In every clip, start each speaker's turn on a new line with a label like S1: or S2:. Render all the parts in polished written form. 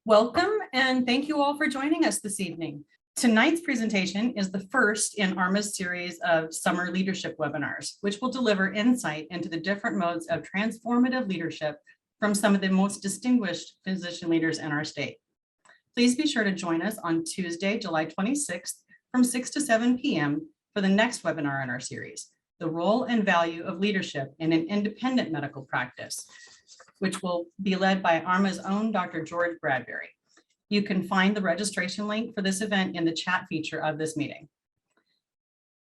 S1: Welcome, and thank you all for joining us this evening. Tonight's presentation is the first in ArMA's series of summer leadership webinars, which will deliver insight into the different modes of transformative leadership from some of the most distinguished physician leaders in our state. Please be sure to join us on Tuesday, July 26th from 6 to 7 p.m. for the next webinar in our series, The Role and Value of Leadership in an Independent Medical Practice, which will be led by ArMA's own Dr. George Bradbury. You can find the registration link for this event in the chat feature of this meeting.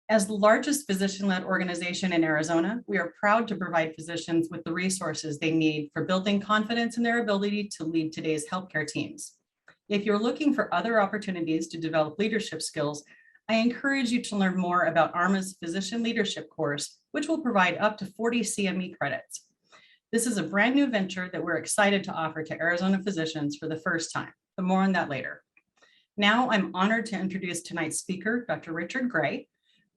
S1: As the largest physician-led organization in Arizona, we are proud to provide physicians with the resources they need for building confidence in their ability to lead today's healthcare teams. If you're looking for other opportunities to develop leadership skills, I encourage you to learn more about ArMA's Physician Leadership course, which will provide up to 40 CME credits. This is a brand new venture that we're excited to offer to Arizona physicians for the first time, but more on that later. Now I'm honored to introduce tonight's speaker, Dr. Richard Gray,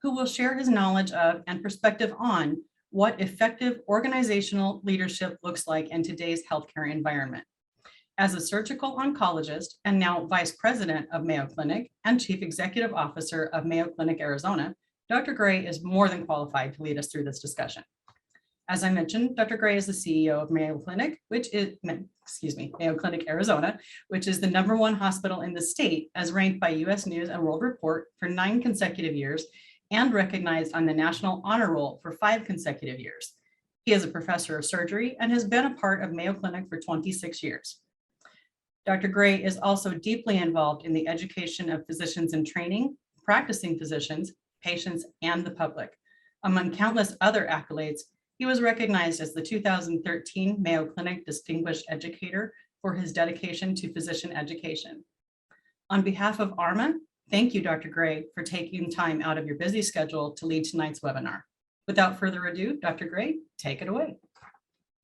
S1: who will share his knowledge of and perspective on what effective organizational leadership looks like in today's healthcare environment. As a surgical oncologist and now Vice President of Mayo Clinic and Chief Executive Officer of Mayo Clinic, Arizona, Dr. Gray is more than qualified to lead us through this discussion. As I mentioned, Dr. Gray is the CEO of Mayo Clinic, Mayo Clinic, Arizona, which is the #1 hospital in the state as ranked by US News and World Report for 9 consecutive years and recognized on the National Honor Roll for 5 consecutive years. He is a professor of surgery and has been a part of Mayo Clinic for 26 years. Dr. Gray is also deeply involved in the education of physicians in training, practicing physicians, patients, and the public. Among countless other accolades, he was recognized as the 2013 Mayo Clinic Distinguished Educator for his dedication to physician education. On behalf of ArMA, thank you, Dr. Gray, for taking time out of your busy schedule to lead tonight's webinar. Without further ado, Dr. Gray, take it away.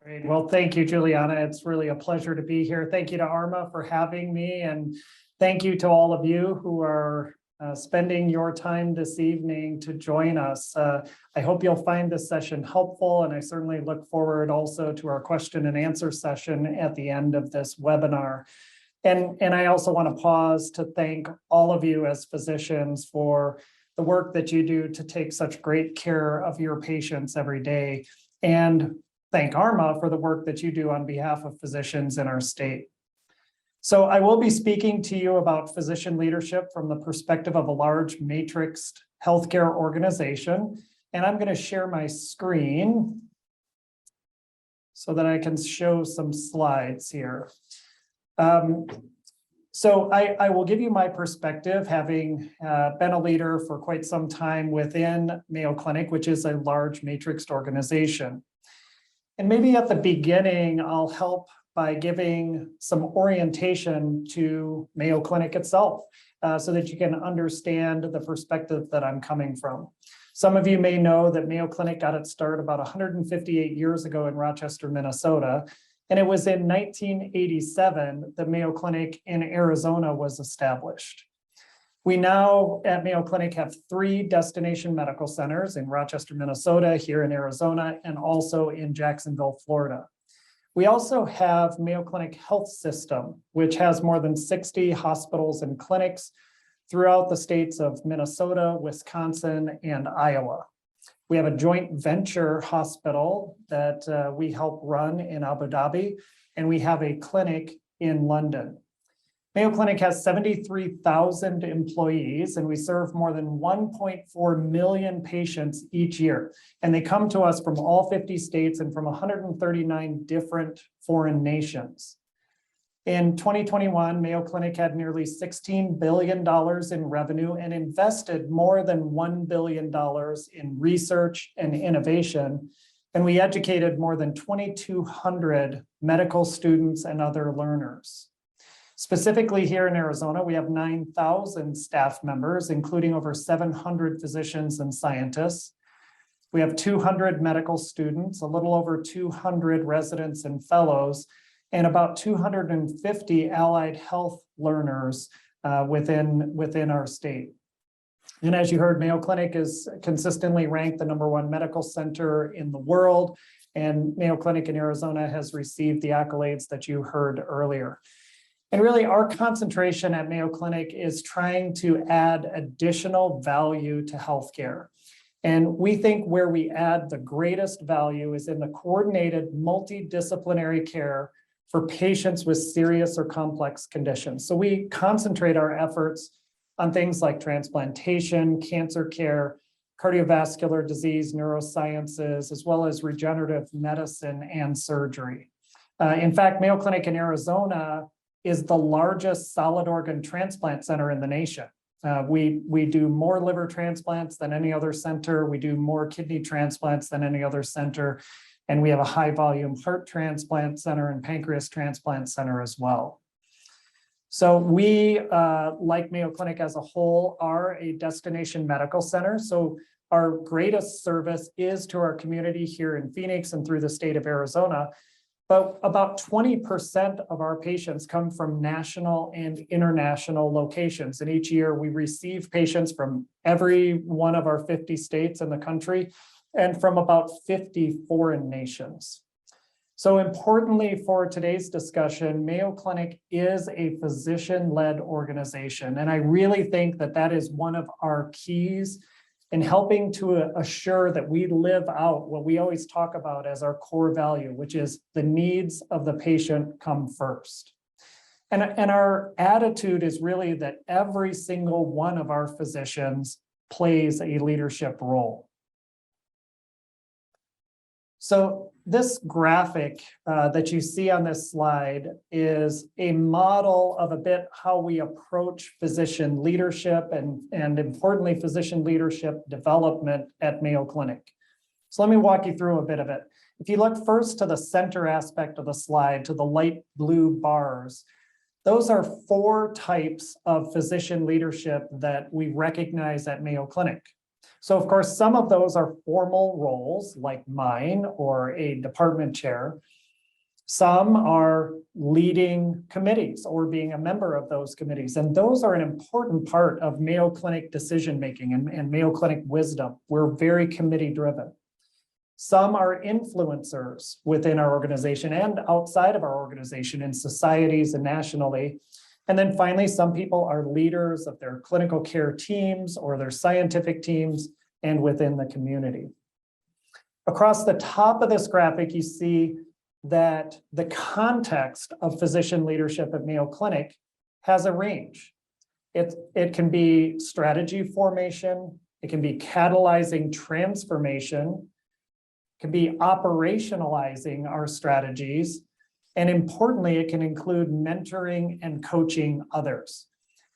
S2: Great. Well, thank you, Juliana. It's really a pleasure to be here. Thank you to ArMA for having me, and thank you to all of you who are spending your time this evening to join us. I hope you'll find this session helpful, and I certainly look forward also to our question and answer session at the end of this webinar. And I also want to pause to thank all of you as physicians for the work that you do to take such great care of your patients every day, and thank ArMA for the work that you do on behalf of physicians in our state. So I will be speaking to you about physician leadership from the perspective of a large matrixed healthcare organization. And I'm going to share my screen so that I can show some slides here. So I will give you my perspective, having been a leader for quite some time within Mayo Clinic, which is a large matrixed organization. And maybe at the beginning, I'll help by giving some orientation to Mayo Clinic itself, so that you can understand the perspective that I'm coming from. Some of you may know that Mayo Clinic got its start about 158 years ago in Rochester, Minnesota, and it was in 1987 that Mayo Clinic in Arizona was established. We now at Mayo Clinic have 3 destination medical centers in Rochester, Minnesota, here in Arizona, and also in Jacksonville, Florida. We also have Mayo Clinic Health System, which has more than 60 hospitals and clinics throughout the states of Minnesota, Wisconsin, and Iowa. We have a joint venture hospital that we help run in Abu Dhabi, and we have a clinic in London. Mayo Clinic has 73,000 employees, and we serve more than 1.4 million patients each year. And they come to us from all 50 states and from 139 different foreign nations. In 2021, Mayo Clinic had nearly $16 billion in revenue and invested more than $1 billion in research and innovation. And we educated more than 2,200 medical students and other learners. Specifically here in Arizona, we have 9,000 staff members, including over 700 physicians and scientists. We have 200 medical students, a little over 200 residents and fellows, and about 250 allied health learners within our state. And as you heard, Mayo Clinic is consistently ranked the #1 medical center in the world, and Mayo Clinic in Arizona has received the accolades that you heard earlier. And really, our concentration at Mayo Clinic is trying to add additional value to healthcare. And we think where we add the greatest value is in the coordinated multidisciplinary care for patients with serious or complex conditions. So we concentrate our efforts on things like transplantation, cancer care, cardiovascular disease, neurosciences, as well as regenerative medicine and surgery. In fact, Mayo Clinic in Arizona is the largest solid organ transplant center in the nation. We do more liver transplants than any other center. We do more kidney transplants than any other center. And we have a high volume heart transplant center and pancreas transplant center as well. So we, like Mayo Clinic as a whole, are a destination medical center. So our greatest service is to our community here in Phoenix and through the state of Arizona. But about 20% of our patients come from national and international locations. And each year we receive patients from every one of our 50 states in the country and from about 50 foreign nations. So importantly for today's discussion, Mayo Clinic is a physician-led organization. And I really think that that is one of our keys in helping to assure that we live out what we always talk about as our core value, which is the needs of the patient come first. And our attitude is really that every single one of our physicians plays a leadership role. So this graphic that you see on this slide is a model of a bit how we approach physician leadership and importantly, physician leadership development at Mayo Clinic. So let me walk you through a bit of it. If you look first to the center aspect of the slide, to the light blue bars, those are 4 types of physician leadership that we recognize at Mayo Clinic. So of course, some of those are formal roles like mine or a department chair. Some are leading committees or being a member of those committees. And those are an important part of Mayo Clinic decision-making and Mayo Clinic wisdom. We're very committee driven. Some are influencers within our organization and outside of our organization in societies and nationally. And then finally, some people are leaders of their clinical care teams or their scientific teams and within the community. Across the top of this graphic, you see that the context of physician leadership at Mayo Clinic has a range. It can be strategy formation, it can be catalyzing transformation, it can be operationalizing our strategies, and importantly, it can include mentoring and coaching others.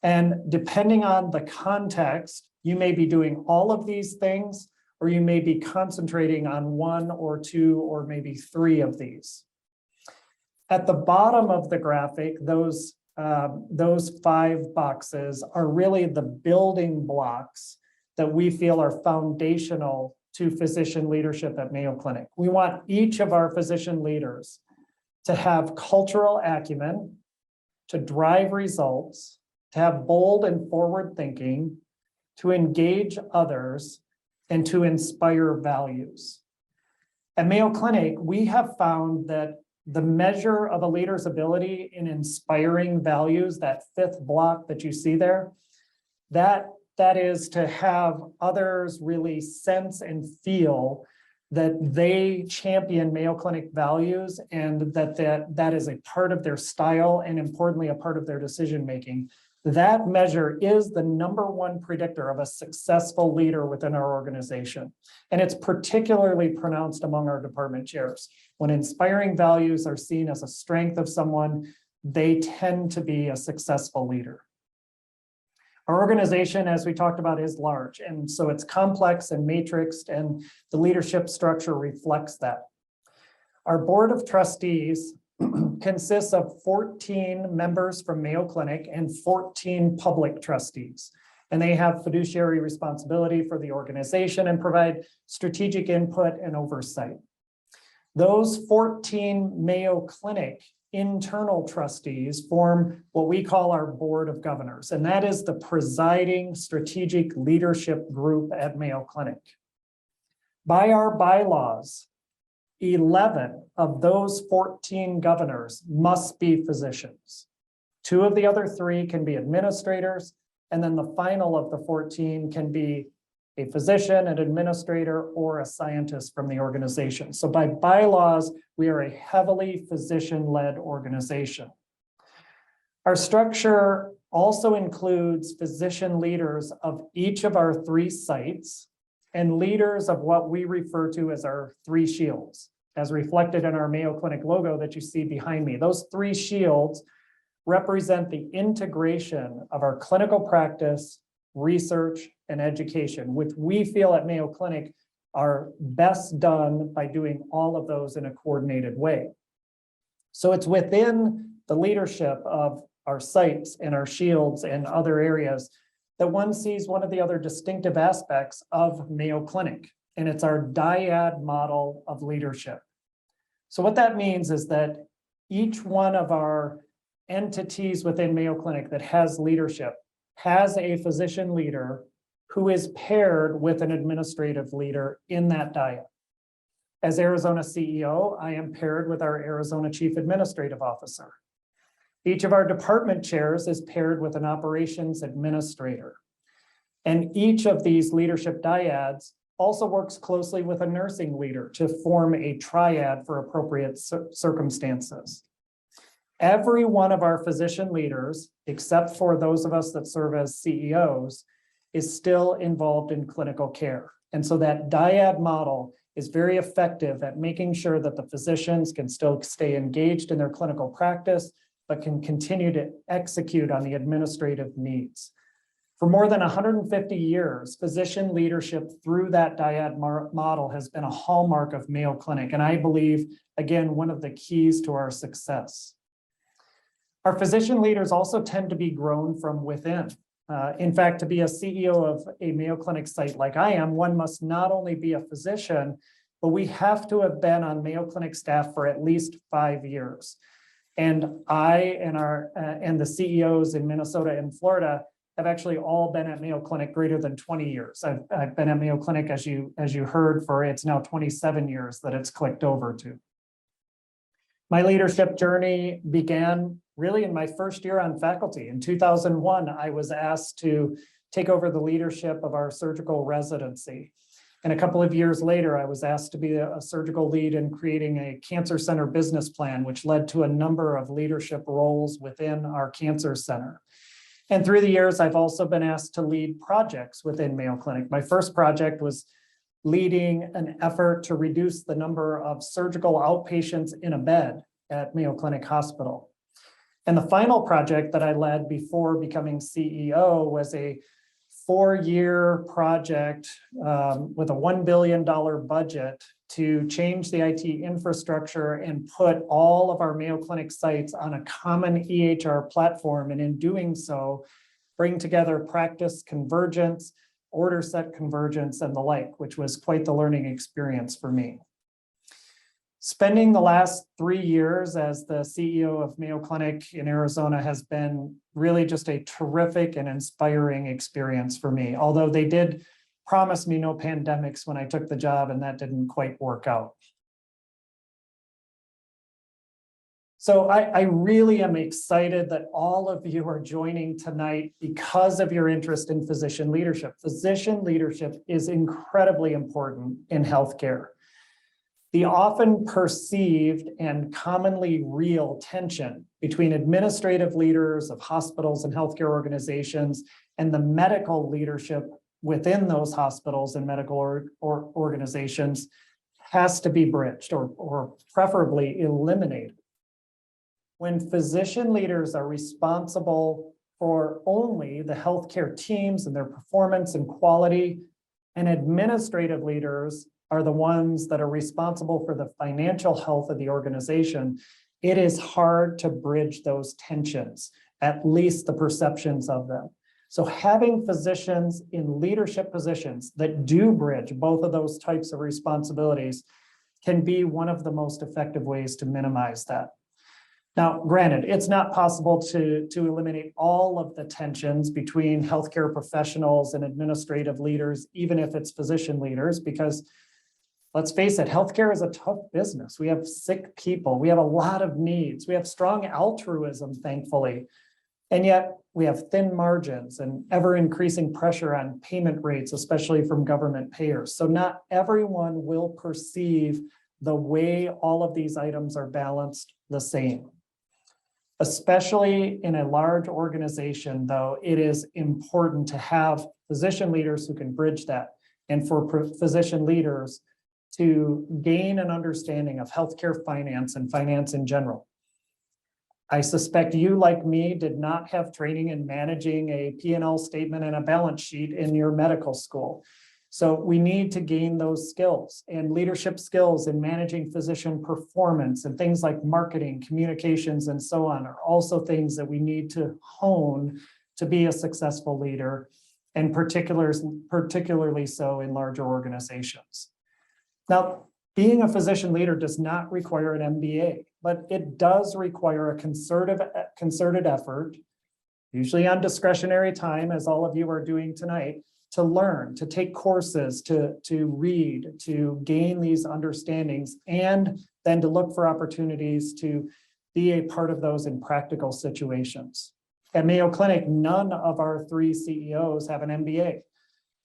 S2: And depending on the context, you may be doing all of these things, or you may be concentrating on 1 or 2 or maybe 3 of these. At the bottom of the graphic, those 5 boxes are really the building blocks that we feel are foundational to physician leadership at Mayo Clinic. We want each of our physician leaders to have cultural acumen, to drive results, to have bold and forward thinking, to engage others, and to inspire values. At Mayo Clinic, we have found that the measure of a leader's ability in inspiring values, that 5th block that you see there, that is to have others really sense and feel that they champion Mayo Clinic values and that is a part of their style and importantly, a part of their decision-making. That measure is the #1 predictor of a successful leader within our organization. And it's particularly pronounced among our department chairs. When inspiring values are seen as a strength of someone, they tend to be a successful leader. Our organization, as we talked about, is large, and so it's complex and matrixed, and the leadership structure reflects that. Our board of trustees consists of 14 members from Mayo Clinic and 14 public trustees, and they have fiduciary responsibility for the organization and provide strategic input and oversight. Those 14 Mayo Clinic internal trustees form what we call our board of governors, and that is the presiding strategic leadership group at Mayo Clinic. By our bylaws, 11 of those 14 governors must be physicians. 2 of the other 3 can be administrators, and then the final of the 14 can be a physician, an administrator, or a scientist from the organization. So by bylaws, we are a heavily physician-led organization. Our structure also includes physician leaders of each of our 3 sites and leaders of what we refer to as our 3 shields, as reflected in our Mayo Clinic logo that you see behind me. Those 3 shields represent the integration of our clinical practice, research, and education, which we feel at Mayo Clinic are best done by doing all of those in a coordinated way. So it's within the leadership of our sites and our shields and other areas that one sees one of the other distinctive aspects of Mayo Clinic, and it's our Dyad model of leadership. So what that means is that each one of our entities within Mayo Clinic that has leadership has a physician leader who is paired with an administrative leader in that dyad. As Arizona CEO, I am paired with our Arizona Chief Administrative Officer. Each of our department chairs is paired with an operations administrator. And each of these leadership dyads also works closely with a nursing leader to form a triad for appropriate circumstances. Every one of our physician leaders, except for those of us that serve as CEOs, is still involved in clinical care. And so that dyad model is very effective at making sure that the physicians can still stay engaged in their clinical practice, but can continue to execute on the administrative needs. For more than 150 years, physician leadership through that dyad model has been a hallmark of Mayo Clinic, and I believe, again, one of the keys to our success. Our physician leaders also tend to be grown from within. In fact, to be a CEO of a Mayo Clinic site like I am, one must not only be a physician, but we have to have been on Mayo Clinic staff for at least 5 years. And I and the CEOs in Minnesota and Florida have actually all been at Mayo Clinic greater than 20 years. I've been at Mayo Clinic, as you heard, for it's now 27 years that it's clicked over to. My leadership journey began really in my first year on faculty. In 2001, I was asked to take over the leadership of our surgical residency. And a couple of years later, I was asked to be a surgical lead in creating a cancer center business plan, which led to a number of leadership roles within our cancer center. And through the years, I've also been asked to lead projects within Mayo Clinic. My first project was leading an effort to reduce the number of surgical outpatients in a bed at Mayo Clinic Hospital. And the final project that I led before becoming CEO was a 4-year project with a $1 billion budget to change the IT infrastructure and put all of our Mayo Clinic sites on a common EHR platform. And in doing so, bring together practice convergence, order set convergence, and the like, which was quite the learning experience for me. Spending the last 3 years as the CEO of Mayo Clinic in Arizona has been really just a terrific and inspiring experience for me, although they did promise me no pandemics when I took the job, and that didn't quite work out. So I really am excited that all of you are joining tonight because of your interest in physician leadership. Physician leadership is incredibly important in healthcare. The often perceived and commonly real tension between administrative leaders of hospitals and healthcare organizations and the medical leadership within those hospitals and medical organizations has to be bridged or preferably eliminated. When physician leaders are responsible for only the healthcare teams and their performance and quality, and administrative leaders are the ones that are responsible for the financial health of the organization, it is hard to bridge those tensions, at least the perceptions of them. So having physicians in leadership positions that do bridge both of those types of responsibilities can be one of the most effective ways to minimize that. Now, granted, it's not possible to eliminate all of the tensions between healthcare professionals and administrative leaders, even if it's physician leaders, because let's face it, healthcare is a tough business. We have sick people. We have a lot of needs. We have strong altruism, thankfully. And yet we have thin margins and ever increasing pressure on payment rates, especially from government payers. So not everyone will perceive the way all of these items are balanced the same. Especially in a large organization, though, it is important to have physician leaders who can bridge that, and for physician leaders to gain an understanding of healthcare finance and finance in general. I suspect you, like me, did not have training in managing a P&L statement and a balance sheet in your medical school. So we need to gain those skills, and leadership skills in managing physician performance and things like marketing, communications, and so on are also things that we need to hone to be a successful leader, and particularly so in larger organizations. Now, being a physician leader does not require an MBA, but it does require a concerted effort, usually on discretionary time, as all of you are doing tonight, to learn, to take courses, to read, to gain these understandings, and then to look for opportunities to be a part of those in practical situations. At Mayo Clinic, none of our 3 CEOs have an MBA,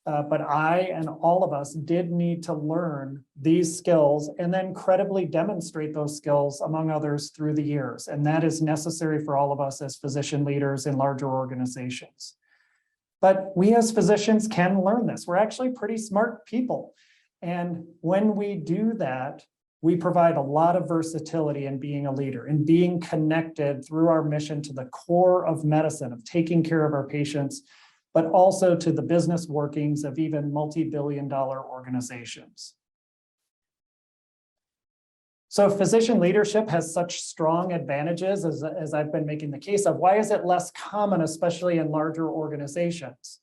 S2: but I and all of us did need to learn these skills and then credibly demonstrate those skills, among others, through the years. And that is necessary for all of us as physician leaders in larger organizations. But we as physicians can learn this. We're actually pretty smart people. And when we do that, we provide a lot of versatility in being a leader and being connected through our mission to the core of medicine, of taking care of our patients, but also to the business workings of even multi-billion-dollar organizations. So if physician leadership has such strong advantages, as I've been making the case of, why is it less common, especially in larger organizations?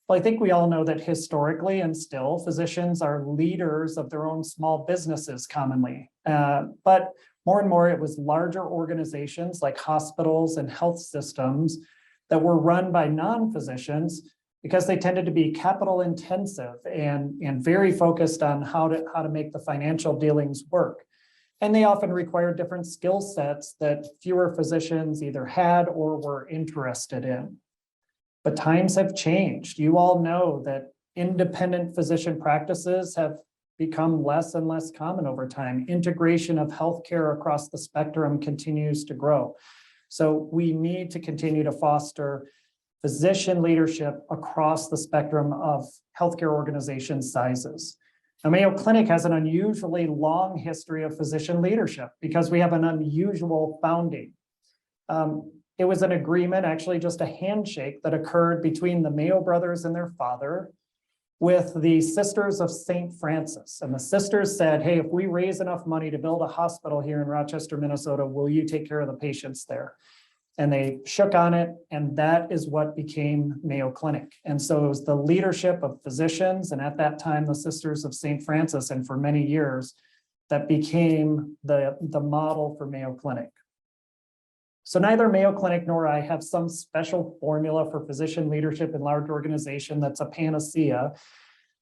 S2: Well, I think we all know that historically and still, physicians are leaders of their own small businesses commonly. But more and more, it was larger organizations like hospitals and health systems that were run by non-physicians because they tended to be capital intensive and very focused on how to make the financial dealings work. And they often required different skill sets that fewer physicians either had or were interested in. But times have changed. You all know that independent physician practices have become less and less common over time. Integration of healthcare across the spectrum continues to grow. So we need to continue to foster physician leadership across the spectrum of healthcare organization sizes. Now, Mayo Clinic has an unusually long history of physician leadership because we have an unusual founding. It was an agreement, actually just a handshake, that occurred between the Mayo brothers and their father with the Sisters of St. Francis. And the sisters said, hey, if we raise enough money to build a hospital here in Rochester, Minnesota, will you take care of the patients there? And they shook on it, and that is what became Mayo Clinic. And so it was the leadership of physicians, and at that time, the Sisters of St. Francis, and for many years, that became the model for Mayo Clinic. So neither Mayo Clinic nor I have some special formula for physician leadership in large organization that's a panacea,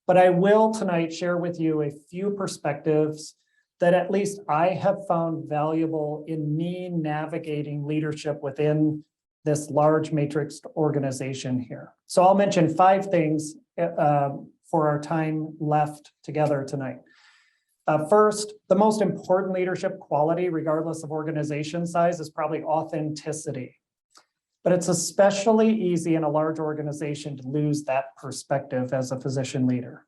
S2: but I will tonight share with you a few perspectives that at least I have found valuable in me navigating leadership within this large matrixed organization here. So I'll mention 5 things for our time left together tonight. First, the most important leadership quality, regardless of organization size, is probably authenticity. But it's especially easy in a large organization to lose that perspective as a physician leader.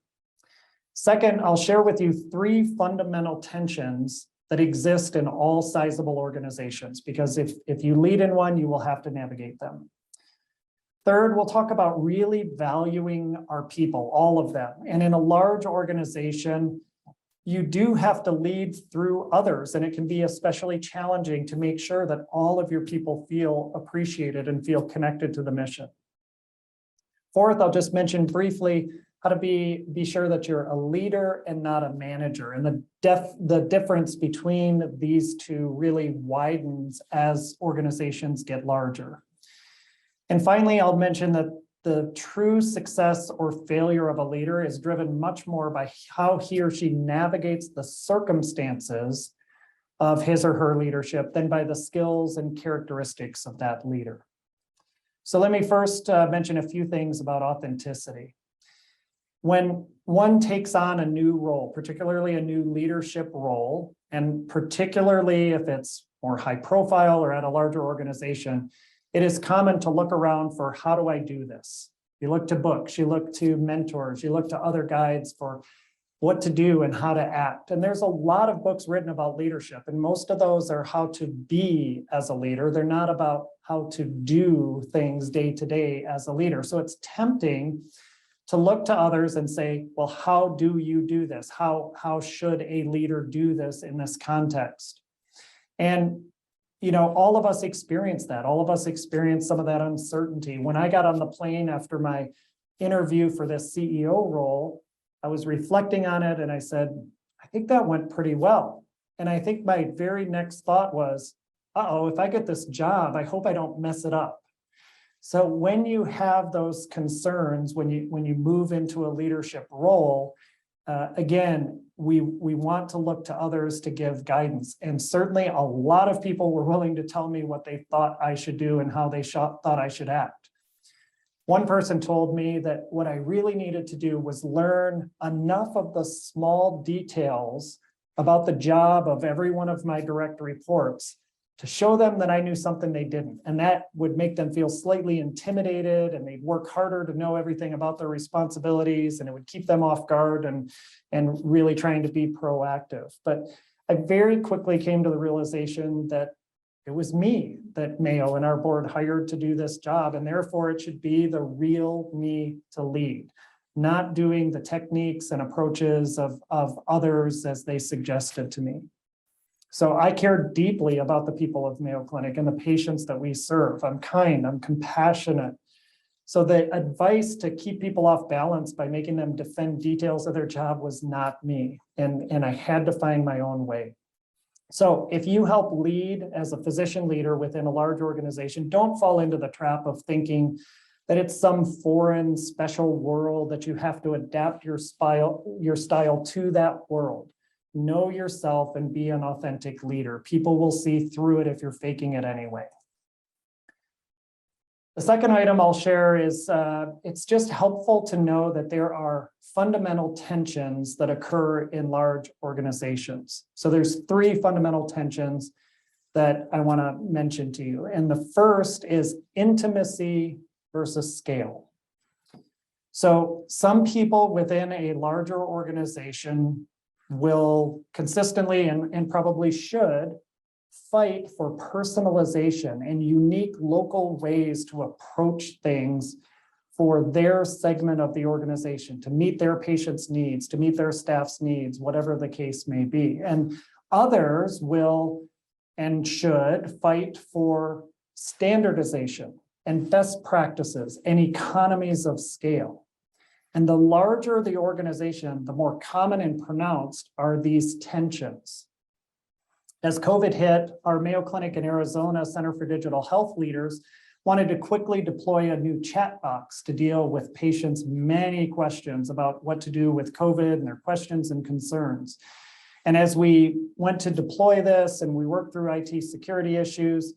S2: Second, I'll share with you 3 fundamental tensions that exist in all sizable organizations, because if you lead in one, you will have to navigate them. Third, we'll talk about really valuing our people, all of them. And in a large organization, you do have to lead through others, and it can be especially challenging to make sure that all of your people feel appreciated and feel connected to the mission. Fourth, I'll just mention briefly how to be sure that you're a leader and not a manager. And the difference between these two really widens as organizations get larger. And finally, I'll mention that the true success or failure of a leader is driven much more by how he or she navigates the circumstances of his or her leadership than by the skills and characteristics of that leader. So let me first mention a few things about authenticity. When one takes on a new role, particularly a new leadership role, and particularly if it's more high profile or at a larger organization, it is common to look around for how do I do this? You look to books, you look to mentors, you look to other guides for what to do and how to act. And there's a lot of books written about leadership, and most of those are how to be as a leader. They're not about how to do things day to day as a leader. So it's tempting to look to others and say, well, how do you do this? How should a leader do this in this context? And all of us experience that. All of us experience some of that uncertainty. When I got on the plane after my interview for this CEO role, I was reflecting on it and I said, I think that went pretty well. And I think my very next thought was, uh-oh, if I get this job, I hope I don't mess it up. So when you have those concerns, when you move into a leadership role, again, we want to look to others to give guidance. And certainly a lot of people were willing to tell me what they thought I should do and how they thought I should act. One person told me that what I really needed to do was learn enough of the small details about the job of every one of my direct reports to show them that I knew something they didn't. And that would make them feel slightly intimidated, and they'd work harder to know everything about their responsibilities, and it would keep them off guard and really trying to be proactive. But I very quickly came to the realization that it was me that Mayo and our board hired to do this job, and therefore it should be the real me to lead, not doing the techniques and approaches of others as they suggested to me. So I care deeply about the people of Mayo Clinic and the patients that we serve. I'm kind, I'm compassionate. So the advice to keep people off balance by making them defend details of their job was not me, and I had to find my own way. So if you help lead as a physician leader within a large organization, don't fall into the trap of thinking that it's some foreign special world that you have to adapt your style to that world. Know yourself and be an authentic leader. People will see through it if you're faking it anyway. The second item I'll share is it's just helpful to know that there are fundamental tensions that occur in large organizations. So there's three fundamental tensions that I want to mention to you. And the first is intimacy versus scale. So some people within a larger organization will consistently and probably should fight for personalization and unique local ways to approach things for their segment of the organization, to meet their patients' needs, to meet their staff's needs, whatever the case may be. And others will and should fight for standardization and best practices and economies of scale. And the larger the organization, the more common and pronounced are these tensions. As COVID hit, our Mayo Clinic in Arizona Center for Digital Health leaders wanted to quickly deploy a new chat box to deal with patients' many questions about what to do with COVID and their questions and concerns. And as we went to deploy this and we worked through IT security issues,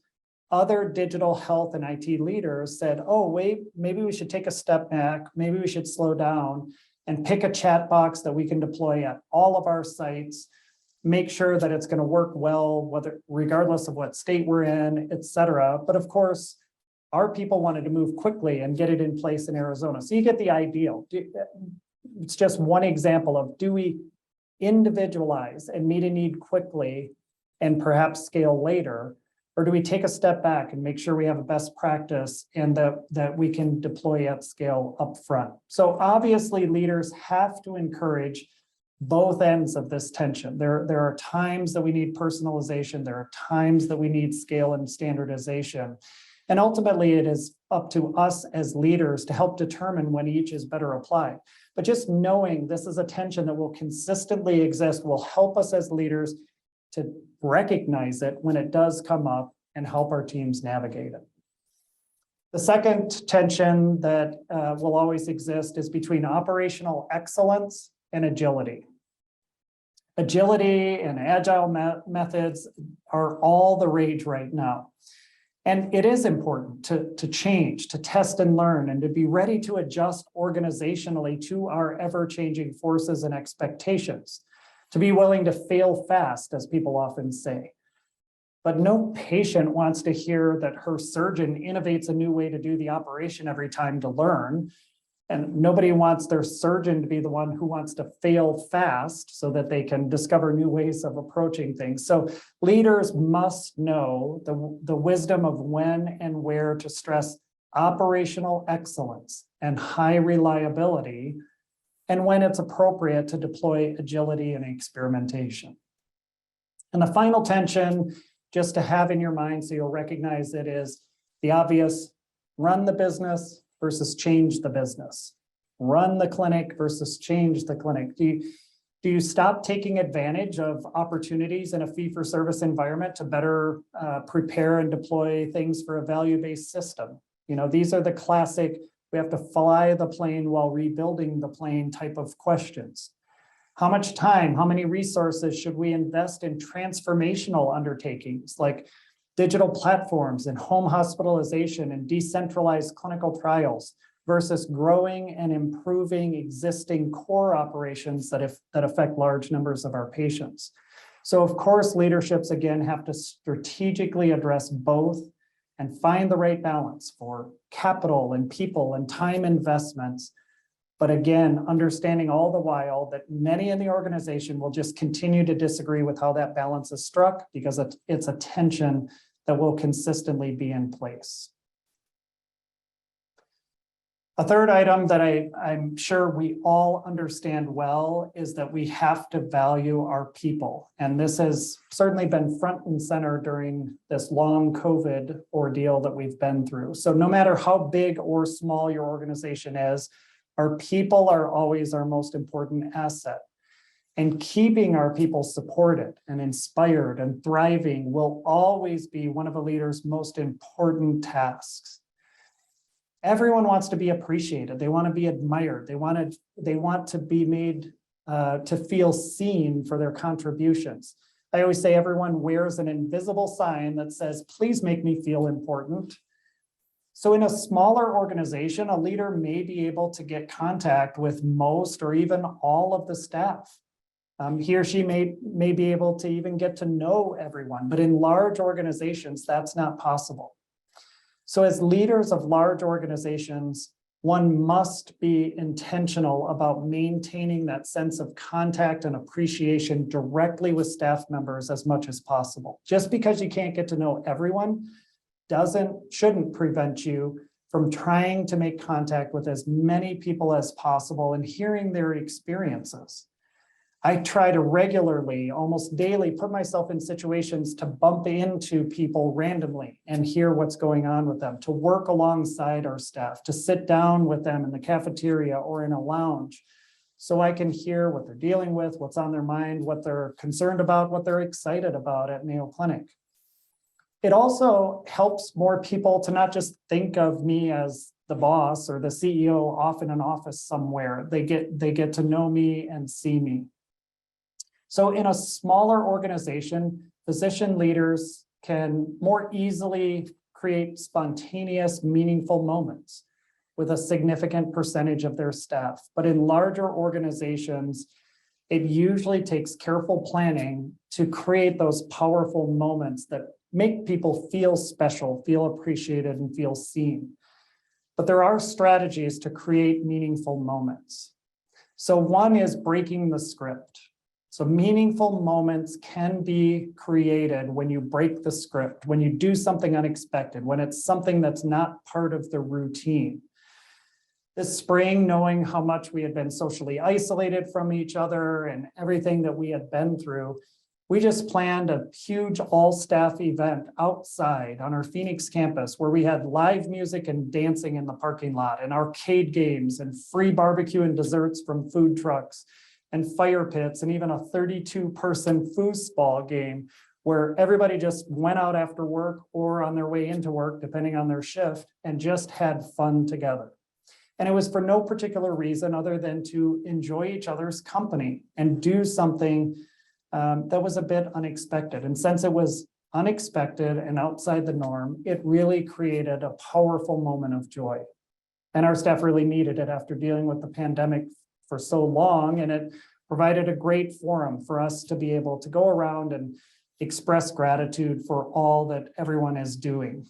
S2: other digital health and IT leaders said, oh, wait, maybe we should take a step back. Maybe we should slow down and pick a chat box that we can deploy at all of our sites, make sure that it's going to work well, regardless of what state we're in, et cetera. But of course, our people wanted to move quickly and get it in place in Arizona. So you get the ideal. It's just one example of, do we individualize and meet a need quickly and perhaps scale later? Or do we take a step back and make sure we have a best practice and that we can deploy at scale up front? So obviously leaders have to encourage both ends of this tension. There are times that we need personalization. There are times that we need scale and standardization. And ultimately it is up to us as leaders to help determine when each is better applied. But just knowing this is a tension that will consistently exist will help us as leaders to recognize it when it does come up and help our teams navigate it. The second tension that will always exist is between operational excellence and agility. Agility and agile methods are all the rage right now. And it is important to change, to test and learn, and to be ready to adjust organizationally to our ever-changing forces and expectations, to be willing to fail fast, as people often say. But no patient wants to hear that her surgeon innovates a new way to do the operation every time to learn. And nobody wants their surgeon to be the one who wants to fail fast so that they can discover new ways of approaching things. So leaders must know the wisdom of when and where to stress operational excellence and high reliability, and when it's appropriate to deploy agility and experimentation. And the final tension, just to have in your mind so you'll recognize it, is the obvious: run the business versus change the business. Run the clinic versus change the clinic. Do you stop taking advantage of opportunities in a fee-for-service environment to better prepare and deploy things for a value-based system? You know, these are the classic, we have to fly the plane while rebuilding the plane type of questions. How much time, how many resources should we invest in transformational undertakings like digital platforms and home hospitalization and decentralized clinical trials versus growing and improving existing core operations that affect large numbers of our patients? So of course, leaderships again have to strategically address both and find the right balance for capital and people and time investments. But again, understanding all the while that many in the organization will just continue to disagree with how that balance is struck, because it's a tension that will consistently be in place. A third item that I'm sure we all understand well is that we have to value our people. And this has certainly been front and center during this long COVID ordeal that we've been through. So no matter how big or small your organization is, our people are always our most important asset. And keeping our people supported and inspired and thriving will always be one of a leader's most important tasks. Everyone wants to be appreciated. They want to be admired. They want to be made to feel seen for their contributions. I always say everyone wears an invisible sign that says, "Please make me feel important." So in a smaller organization, a leader may be able to get contact with most or even all of the staff. He or she may be able to even get to know everyone, but in large organizations, that's not possible. So as leaders of large organizations, one must be intentional about maintaining that sense of contact and appreciation directly with staff members as much as possible. Just because you can't get to know everyone shouldn't prevent you from trying to make contact with as many people as possible and hearing their experiences. I try to regularly, almost daily, put myself in situations to bump into people randomly and hear what's going on with them, to work alongside our staff, to sit down with them in the cafeteria or in a lounge so I can hear what they're dealing with, what's on their mind, what they're concerned about, what they're excited about at Mayo Clinic. It also helps more people to not just think of me as the boss or the CEO off in an office somewhere. They get to know me and see me. So in a smaller organization, physician leaders can more easily create spontaneous, meaningful moments with a significant percentage of their staff. But in larger organizations, it usually takes careful planning to create those powerful moments that make people feel special, feel appreciated, and feel seen. But there are strategies to create meaningful moments. So one is breaking the script. So meaningful moments can be created when you break the script, when you do something unexpected, when it's something that's not part of the routine. This spring, knowing how much we had been socially isolated from each other and everything that we had been through, we just planned a huge all-staff event outside on our Phoenix campus where we had live music and dancing in the parking lot and arcade games and free barbecue and desserts from food trucks and fire pits, and even a 32-person foosball game where everybody just went out after work or on their way into work, depending on their shift, and just had fun together. And it was for no particular reason other than to enjoy each other's company and do something that was a bit unexpected. And since it was unexpected and outside the norm, it really created a powerful moment of joy. And our staff really needed it after dealing with the pandemic for so long, and it provided a great forum for us to be able to go around and express gratitude for all that everyone is doing.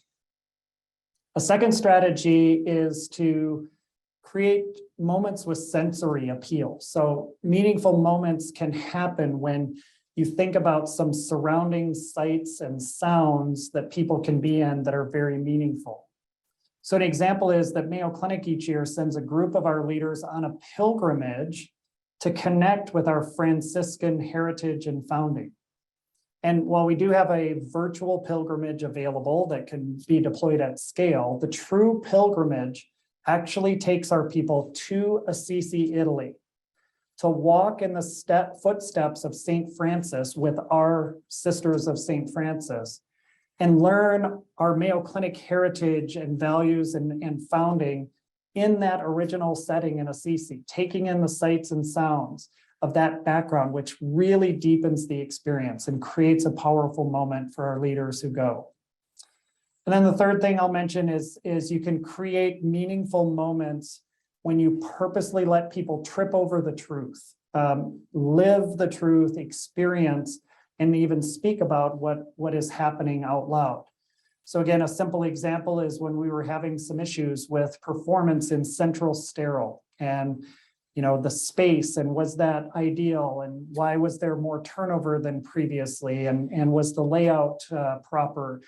S2: A second strategy is to create moments with sensory appeal. So meaningful moments can happen when you think about some surrounding sights and sounds that people can be in that are very meaningful. So an example is that Mayo Clinic each year sends a group of our leaders on a pilgrimage to connect with our Franciscan heritage and founding. And while we do have a virtual pilgrimage available that can be deployed at scale, the true pilgrimage actually takes our people to Assisi, Italy, to walk in the footsteps of St. Francis with our Sisters of St. Francis and learn our Mayo Clinic heritage and values and founding in that original setting in Assisi, taking in the sights and sounds of that background, which really deepens the experience and creates a powerful moment for our leaders who go. And then the third thing I'll mention is you can create meaningful moments when you purposely let people trip over the truth, live the truth, experience, and even speak about what is happening out loud. So again, a simple example is when we were having some issues with performance in central sterile and the space, and was that ideal, and why was there more turnover than previously, and was the layout proper?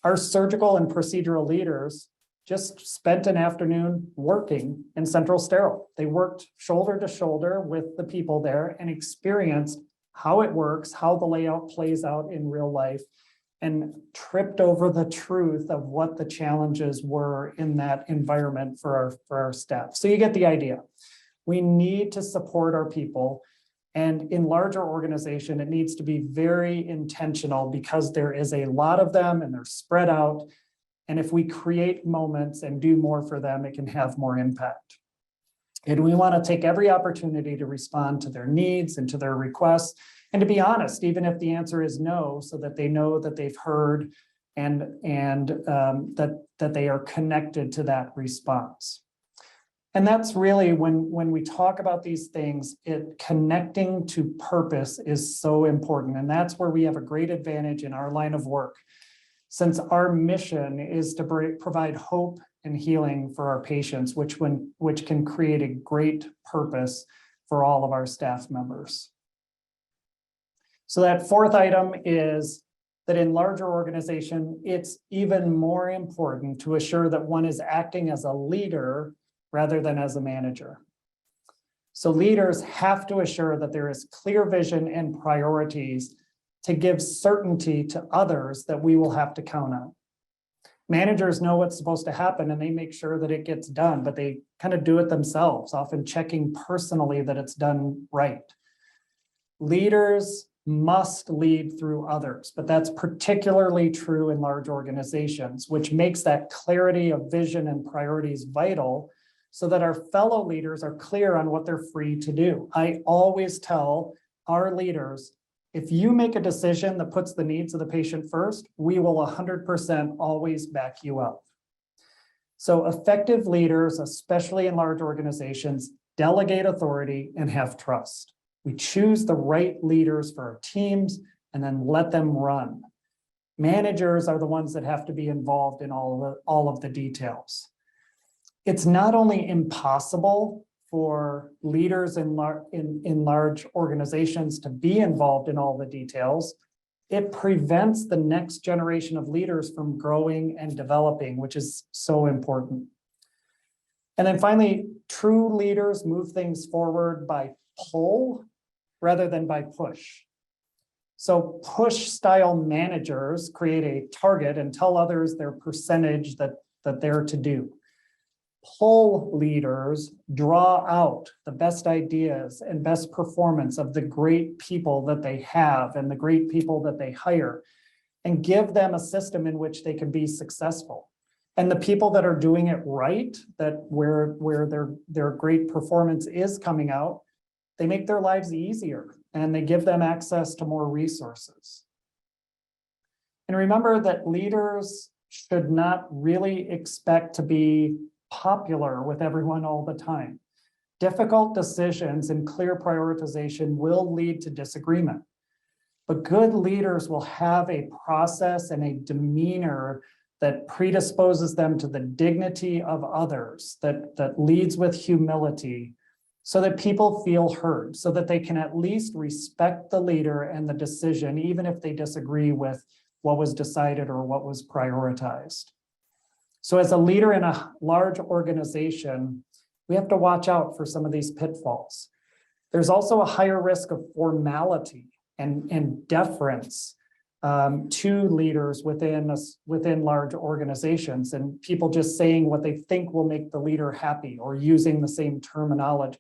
S2: Our surgical and procedural leaders just spent an afternoon working in central sterile. They worked shoulder to shoulder with the people there and experienced how it works, how the layout plays out in real life, and tripped over the truth of what the challenges were in that environment for our staff. So you get the idea. We need to support our people. And in larger organization, it needs to be very intentional because there is a lot of them and they're spread out. And if we create moments and do more for them, it can have more impact. And we want to take every opportunity to respond to their needs and to their requests, and to be honest, even if the answer is no, so that they know that they've heard and that they are connected to that response. And that's really when we talk about these things, connecting to purpose is so important. And that's where we have a great advantage in our line of work, since our mission is to provide hope and healing for our patients, which can create a great purpose for all of our staff members. So that fourth item is that in larger organization, it's even more important to assure that one is acting as a leader rather than as a manager. So leaders have to assure that there is clear vision and priorities to give certainty to others that we will have to count on. Managers know what's supposed to happen and they make sure that it gets done, but they kind of do it themselves, often checking personally that it's done right. Leaders must lead through others, but that's particularly true in large organizations, which makes that clarity of vision and priorities vital so that our fellow leaders are clear on what they're free to do. I always tell our leaders, if you make a decision that puts the needs of the patient first, we will 100% always back you up. So effective leaders, especially in large organizations, delegate authority and have trust. We choose the right leaders for our teams and then let them run. Managers are the ones that have to be involved in all of the details. It's not only impossible for leaders in large organizations to be involved in all the details, it prevents the next generation of leaders from growing and developing, which is so important. And then finally, true leaders move things forward by pull rather than by push. So push style managers create a target and tell others their percentage that they're to do. Pull leaders draw out the best ideas and best performance of the great people that they have and the great people that they hire, and give them a system in which they can be successful. And the people that are doing it right, that where their great performance is coming out, they make their lives easier and they give them access to more resources. And remember that leaders should not really expect to be popular with everyone all the time. Difficult decisions and clear prioritization will lead to disagreement. But good leaders will have a process and a demeanor that predisposes them to the dignity of others, that leads with humility, so that people feel heard, so that they can at least respect the leader and the decision, even if they disagree with what was decided or what was prioritized. So as a leader in a large organization, we have to watch out for some of these pitfalls. There's also a higher risk of formality and deference to leaders within large organizations, and people just saying what they think will make the leader happy or using the same terminology.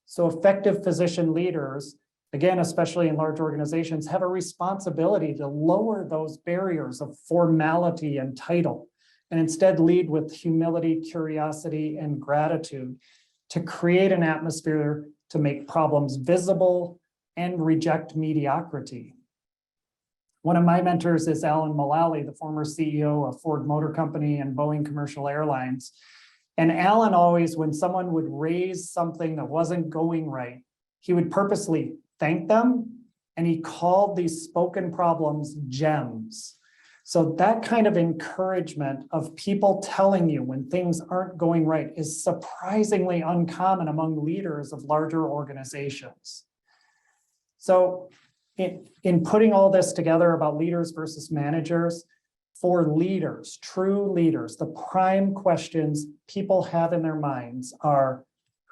S2: So effective physician leaders, again, especially in large organizations, have a responsibility to lower those barriers of formality and title, and instead lead with humility, curiosity, and gratitude to create an atmosphere to make problems visible and reject mediocrity. One of my mentors is Alan Mulally, the former CEO of Ford Motor Company and Boeing Commercial Airlines. And Alan always, when someone would raise something that wasn't going right, he would purposely thank them, and he called these spoken problems gems. So that kind of encouragement of people telling you when things aren't going right is surprisingly uncommon among leaders of larger organizations. So in putting all this together about leaders versus managers, for leaders, true leaders, the prime questions people have in their minds are,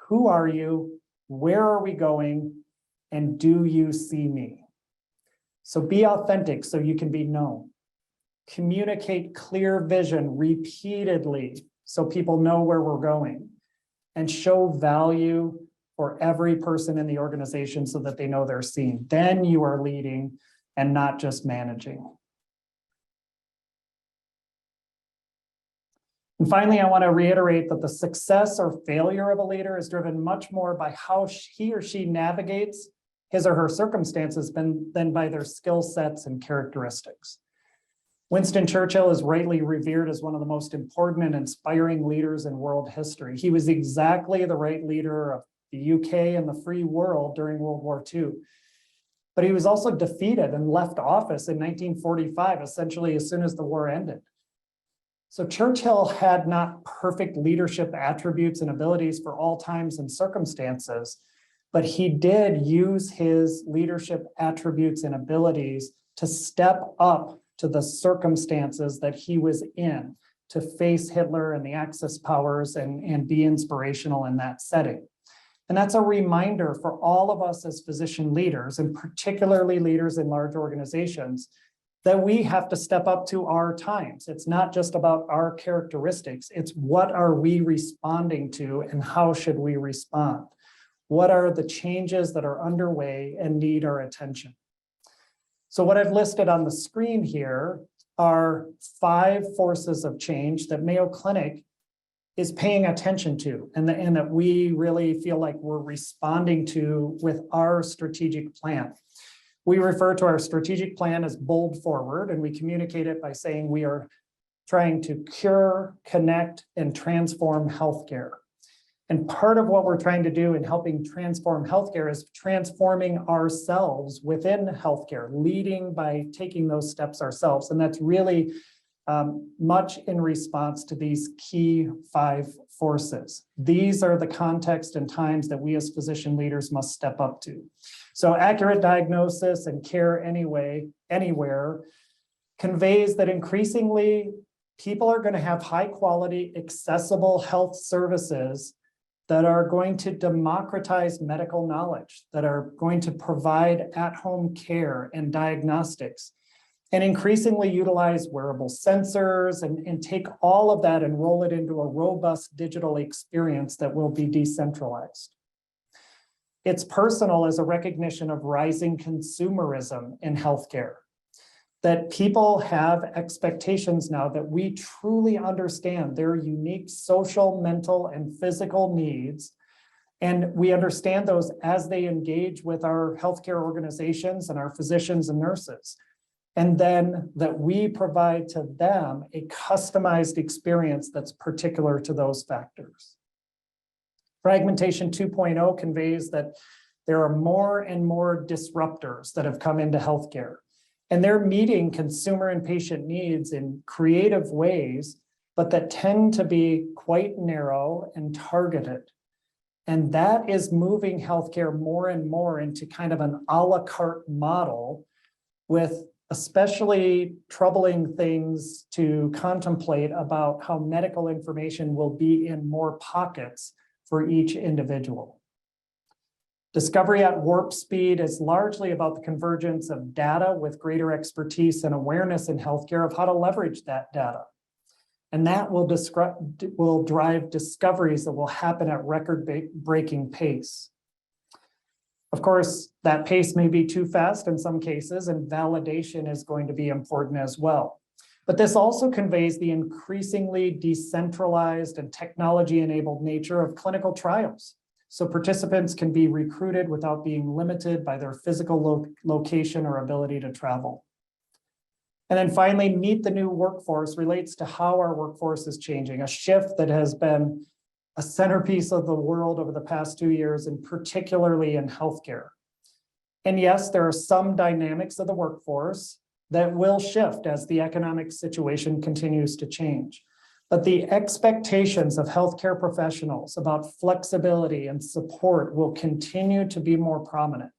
S2: who are you? Where are we going? And do you see me? So be authentic so you can be known. Communicate clear vision repeatedly so people know where we're going, and show value for every person in the organization so that they know they're seen. Then you are leading and not just managing. And finally, I want to reiterate that the success or failure of a leader is driven much more by how he or she navigates his or her circumstances than by their skill sets and characteristics. Winston Churchill is rightly revered as one of the most important and inspiring leaders in world history. He was exactly the right leader of the UK and the free world during World War II. But he was also defeated and left office in 1945, essentially as soon as the war ended. So Churchill had not perfect leadership attributes and abilities for all times and circumstances, but he did use his leadership attributes and abilities to step up to the circumstances that he was in, to face Hitler and the Axis powers and be inspirational in that setting. And that's a reminder for all of us as physician leaders, and particularly leaders in large organizations, that we have to step up to our times. It's not just about our characteristics, it's what are we responding to and how should we respond? What are the changes that are underway and need our attention? So what I've listed on the screen here are 5 forces of change that Mayo Clinic is paying attention to, and that we really feel like we're responding to with our strategic plan. We refer to our strategic plan as Bold Forward, and we communicate it by saying we are trying to cure, connect, and transform healthcare. And part of what we're trying to do in helping transform healthcare is transforming ourselves within healthcare, leading by taking those steps ourselves. And that's really much in response to these key 5 forces. These are the context and times that we as physician leaders must step up to. So accurate diagnosis and care anywhere conveys that increasingly people are going to have high quality, accessible health services that are going to democratize medical knowledge, that are going to provide at-home care and diagnostics, and increasingly utilize wearable sensors and take all of that and roll it into a robust digital experience that will be decentralized. It's personal as a recognition of rising consumerism in healthcare, that people have expectations now that we truly understand their unique social, mental, and physical needs. And we understand those as they engage with our healthcare organizations and our physicians and nurses. and then that we provide to them a customized experience that's particular to those factors. Fragmentation 2.0 conveys that there are more and more disruptors that have come into healthcare, and they're meeting consumer and patient needs in creative ways, but that tend to be quite narrow and targeted. And that is moving healthcare more and more into kind of an a la carte model, with especially troubling things to contemplate about how medical information will be in more pockets for each individual. Discovery at warp speed is largely about the convergence of data with greater expertise and awareness in healthcare of how to leverage that data. And that will drive discoveries that will happen at record-breaking pace. Of course, that pace may be too fast in some cases, and validation is going to be important as well. But this also conveys the increasingly decentralized and technology-enabled nature of clinical trials. So participants can be recruited without being limited by their physical location or ability to travel. And then finally, meet the new workforce relates to how our workforce is changing, a shift that has been a centerpiece of the world over the past 2 years, and particularly in healthcare. And yes, there are some dynamics of the workforce that will shift as the economic situation continues to change. But the expectations of healthcare professionals about flexibility and support will continue to be more prominent.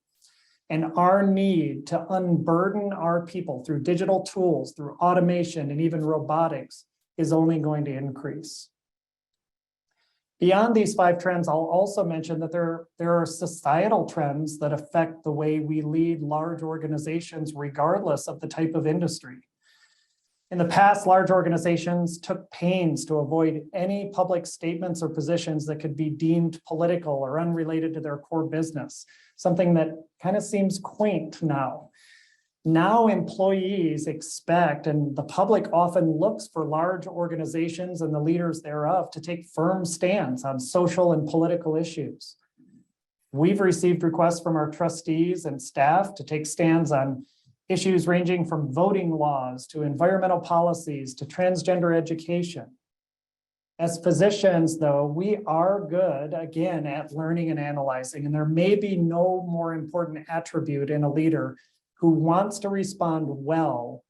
S2: And our need to unburden our people through digital tools, through automation, and even robotics is only going to increase. Beyond these 5 trends, I'll also mention that there are societal trends that affect the way we lead large organizations, regardless of the type of industry. In the past, large organizations took pains to avoid any public statements or positions that could be deemed political or unrelated to their core business, something that kind of seems quaint now. Now employees expect, and the public often looks for, large organizations and the leaders thereof to take firm stands on social and political issues. We've received requests from our trustees and staff to take stands on issues ranging from voting laws to environmental policies to transgender education. As physicians, though, we are good, again, at learning and analyzing, and there may be no more important attribute in a leader who wants to respond well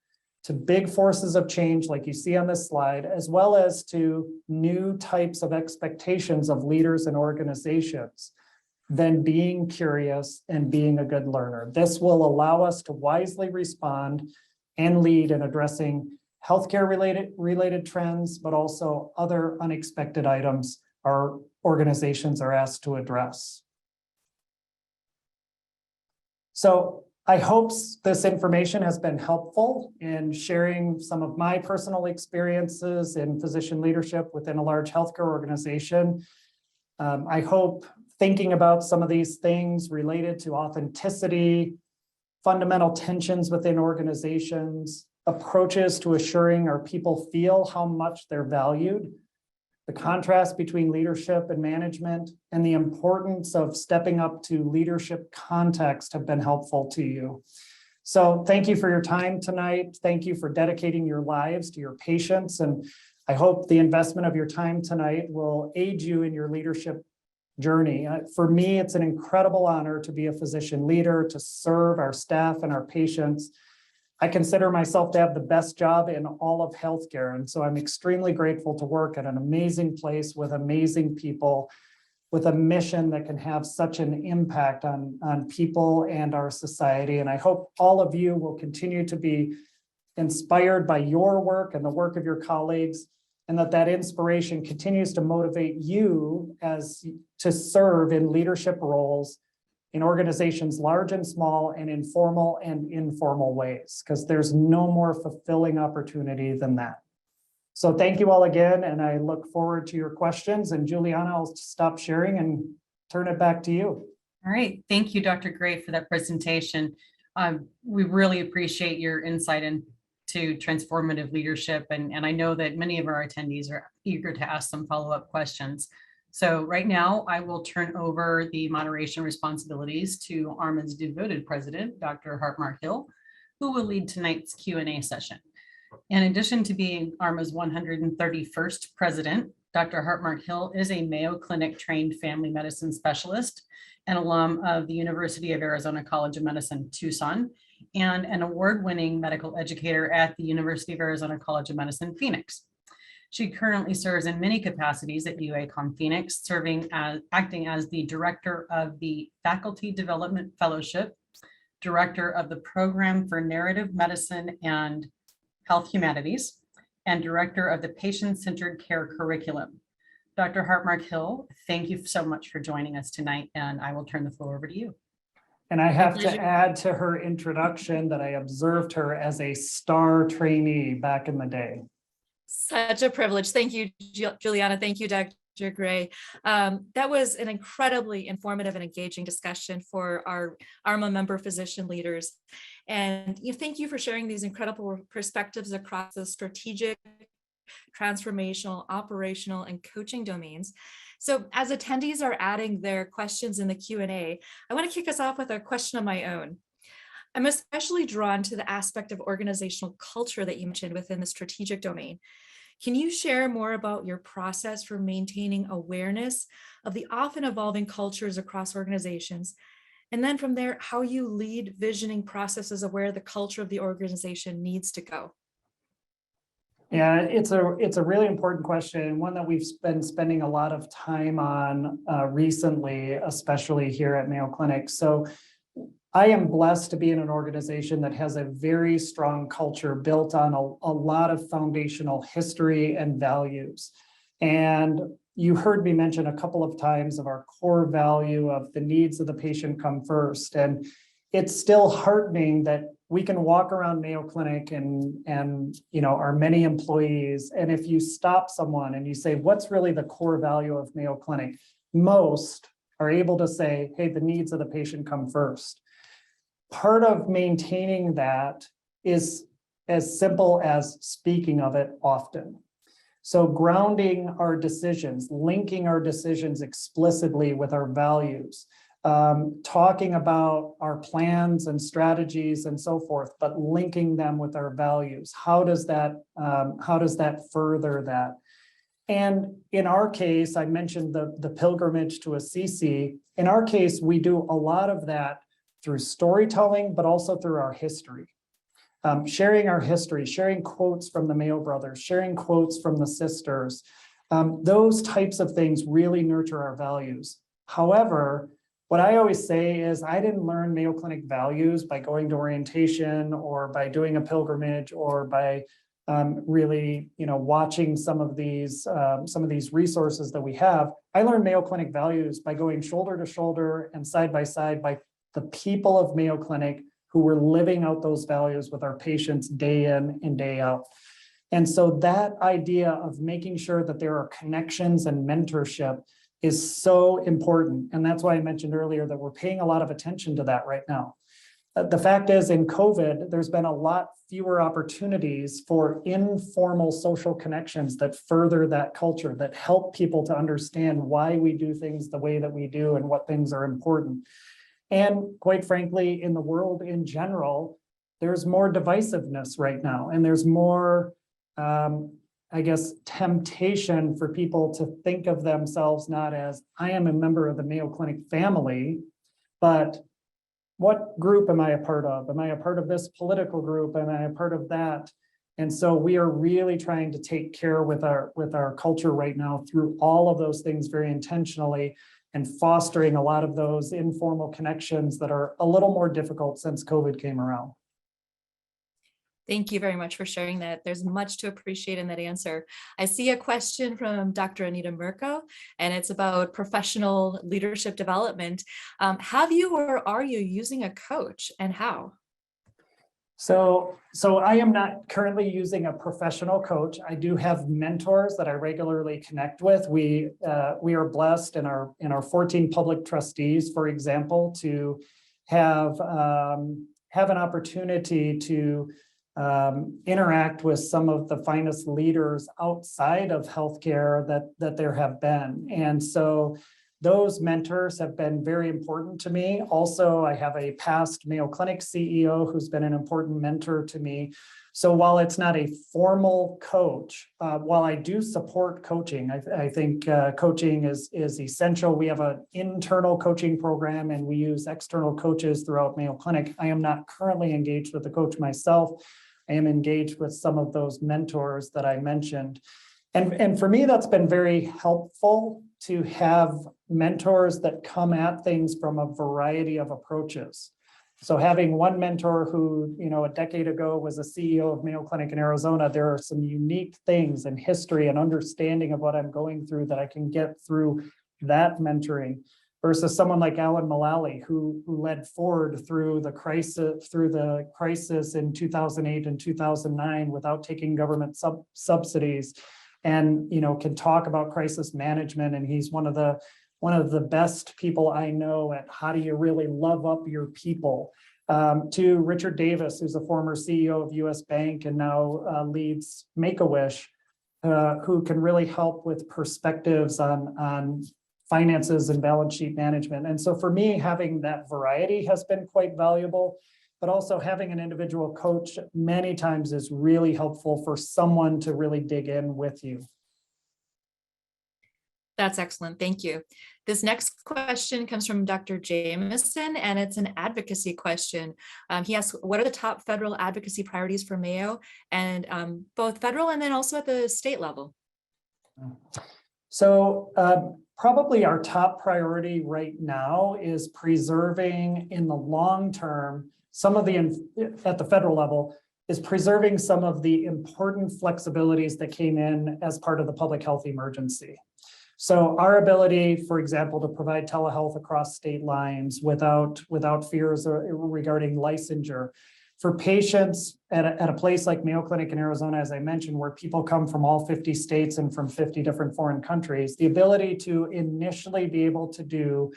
S2: to big forces of change like you see on this slide, as well as to new types of expectations of leaders and organizations, than being curious and being a good learner. This will allow us to wisely respond and lead in addressing healthcare related trends, but also other unexpected items our organizations are asked to address. So I hope this information has been helpful in sharing some of my personal experiences in physician leadership within a large healthcare organization. I hope thinking about some of these things related to authenticity, fundamental tensions within organizations, approaches to assuring our people feel how much they're valued, the contrast between leadership and management, and the importance of stepping up to leadership context have been helpful to you. So thank you for your time tonight. Thank you for dedicating your lives to your patients. And I hope the investment of your time tonight will aid you in your leadership journey. For me, it's an incredible honor to be a physician leader, to serve our staff and our patients. I consider myself to have the best job in all of healthcare. And so I'm extremely grateful to work at an amazing place with amazing people, with a mission that can have such an impact on people and our society. And I hope all of you will continue to be inspired by your work and the work of your colleagues, and that inspiration continues to motivate you as to serve in leadership roles in organizations large and small, and in formal and informal ways, because there's no more fulfilling opportunity than that. So thank you all again, and I look forward to your questions. And Juliana, I'll stop sharing and turn it back to you.
S1: All right. Thank you, Dr. Gray, for that presentation. We really appreciate your insight into transformative leadership. And I know that many of our attendees are eager to ask some follow-up questions. So right now, I will turn over the moderation responsibilities to ArMA's devoted president, Dr. ArMA Hill, who will lead tonight's Q&A session. In addition to being ArMA's 131st president, Dr. Hartmark Hill is a Mayo Clinic trained family medicine specialist, an alum of the University of Arizona College of Medicine, Tucson, and an award-winning medical educator at the University of Arizona College of Medicine, Phoenix. She currently serves in many capacities at UACOM Phoenix, acting as the director of the Faculty Development Fellowship, director of the Program for Narrative Medicine and Health Humanities, and director of the Patient-Centered Care Curriculum. Dr. Hartmark Hill, thank you so much for joining us tonight, and I will turn the floor over to you.
S2: And I have to add to her introduction that I observed her as a star trainee back in the day.
S3: Such a privilege. Thank you, Juliana. Thank you, Dr. Gray. That was an incredibly informative and engaging discussion for our ArMA member physician leaders. And thank you for sharing these incredible perspectives across the strategic, transformational, operational, and coaching domains. So as attendees are adding their questions in the Q&A, I want to kick us off with a question of my own. I'm especially drawn to the aspect of organizational culture that you mentioned within the strategic domain. Can you share more about your process for maintaining awareness of the often evolving cultures across organizations? And then from there, how you lead visioning processes of where the culture of the organization needs to go?
S2: Yeah, it's a really important question, and one that we've been spending a lot of time on recently, especially here at Mayo Clinic. So I am blessed to be in an organization that has a very strong culture built on a lot of foundational history and values. And you heard me mention a couple of times of our core value of the needs of the patient come first. And it's still heartening that we can walk around Mayo Clinic and our many employees. And if you stop someone and you say, what's really the core value of Mayo Clinic? Most are able to say, hey, the needs of the patient come first. Part of maintaining that is as simple as speaking of it often. So grounding our decisions, linking our decisions explicitly with our values, talking about our plans and strategies and so forth, but linking them with our values. How does that further that? And in our case, I mentioned the pilgrimage to Assisi. In our case, we do a lot of that through storytelling, but also through our history. Sharing our history, sharing quotes from the Mayo brothers, sharing quotes from the sisters. Those types of things really nurture our values. However, what I always say is I didn't learn Mayo Clinic values by going to orientation or by doing a pilgrimage or by really, watching some of these resources that we have. I learned Mayo Clinic values by going shoulder to shoulder and side by side by the people of Mayo Clinic who were living out those values with our patients day in and day out. And so that idea of making sure that there are connections and mentorship is so important. And that's why I mentioned earlier that we're paying a lot of attention to that right now. The fact is, in COVID, there's been a lot fewer opportunities for informal social connections that further that culture, that help people to understand why we do things the way that we do and what things are important. And quite frankly, in the world in general, there's more divisiveness right now, and there's more, temptation for people to think of themselves not as, I am a member of the Mayo Clinic family, but what group am I a part of? Am I a part of this political group? Am I a part of that? And so we are really trying to take care with our culture right now through all of those things very intentionally, and fostering a lot of those informal connections that are a little more difficult since COVID came around.
S3: Thank you very much for sharing that. There's much to appreciate in that answer. I see a question from Dr. Anita Mirko, and it's about professional leadership development. Have you or are you using a coach, and how?
S2: So I am not currently using a professional coach. I do have mentors that I regularly connect with. We are blessed in our 14 public trustees, for example, to have an opportunity to interact with some of the finest leaders outside of healthcare that there have been. And so those mentors have been very important to me. Also, I have a past Mayo Clinic CEO who's been an important mentor to me. So while it's not a formal coach, while I do support coaching, I think coaching is essential. We have an internal coaching program and we use external coaches throughout Mayo Clinic. I am not currently engaged with a coach myself. I am engaged with some of those mentors that I mentioned. And for me, that's been very helpful to have mentors that come at things from a variety of approaches. So having one mentor who, a decade ago was a CEO of Mayo Clinic in Arizona, there are some unique things in history and understanding of what I'm going through that I can get through that mentoring versus someone like Alan Mullally, who led Ford through the crisis in 2008 and 2009 without taking government subsidies, and can talk about crisis management. And he's one of the best people I know at how do you really love up your people. To Richard Davis, who's a former CEO of US Bank and now leads Make-A-Wish, who can really help with perspectives on finances and balance sheet management. And so for me, having that variety has been quite valuable, but also having an individual coach many times is really helpful for someone to really dig in with you.
S3: That's excellent. Thank you. This next question comes from Dr. Jameson, and it's an advocacy question. He asks, what are the top federal advocacy priorities for Mayo, and both federal and then also at the state level?
S2: So probably our top priority right now is preserving in the long term some of the, at the federal level, is preserving some of the important flexibilities that came in as part of the public health emergency. So our ability, for example, to provide telehealth across state lines without fears regarding licensure. For patients at a place like Mayo Clinic in Arizona, as I mentioned, where people come from all 50 states and from 50 different foreign countries, the ability to initially be able to do